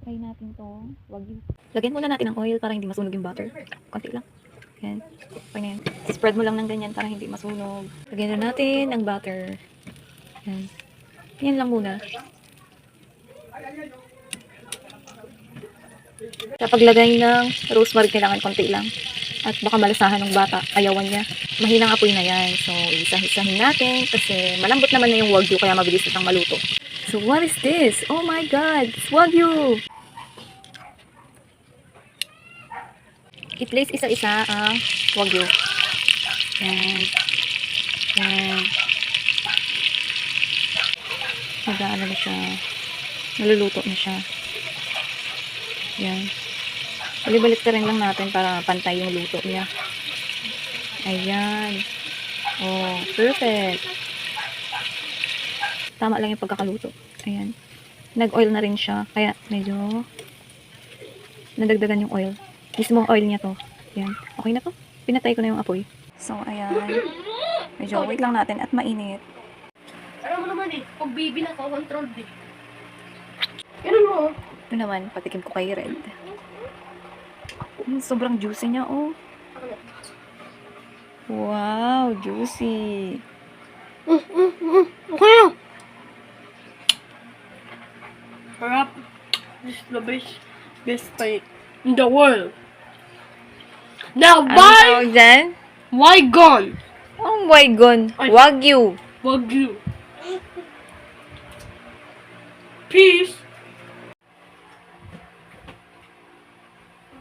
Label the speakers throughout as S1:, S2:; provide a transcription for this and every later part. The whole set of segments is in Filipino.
S1: Try natin to. Wagyu. Lagyan muna natin ng oil para hindi masunog yung butter. Konti lang. Yan. Okay na yan. Spread mo lang ng ganyan para hindi masunog. Lagyan na natin ng butter. Yan. Yan lang muna. Sa paglagay ng rosemary, kailangan konti lang. At baka malasahan ng bata. Ayawan niya. Mahinang apoy na yan. So, isa-isahin natin kasi malambot naman na yung wagyu kaya mabilis itang maluto. So, what is this? Oh my God! It's wagyu! I-place isa-isa ang wagyu. Yan. Yan. Mag-aano na siya. Naluluto na siya. Yan. Balik-balik ka rin lang natin para pantay yung luto niya. Ayan. Oh, perfect. Tama lang yung pagkakaluto. Ayan. Nag-oil na rin siya. Kaya medyo nadagdagan yung oil. Mismong oil niya to. Ayan. Okay na to. Pinatay ko na yung apoy. So, ayan. Medyo wait lang natin at mainit.
S2: Alam mo naman eh, pag baby na ko, controlled eh. Ganun mo.
S1: Ito naman, patikim ko kay Red. Sobrang juicy niya, oh. Wow, juicy.
S2: Okay. Sarap. This is the best pie in the world. Now,
S1: Ano
S2: bye!
S1: tawag dyan?
S2: Why gone?
S1: Oh my God.
S2: Ay.
S1: Wagyu.
S2: Wagyu. Peace.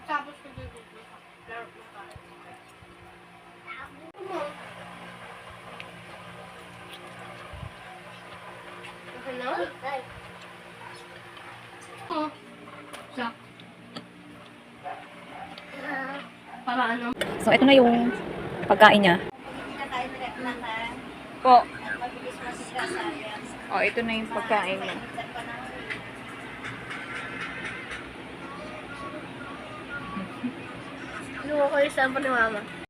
S2: Tapos ko dito. Okay na? Oh. Sak. Para ano?
S1: So, ito na yung pagkain niya. Po. Oh, ito na yung pagkain niya.
S2: Ano ko kayo sa ni mama?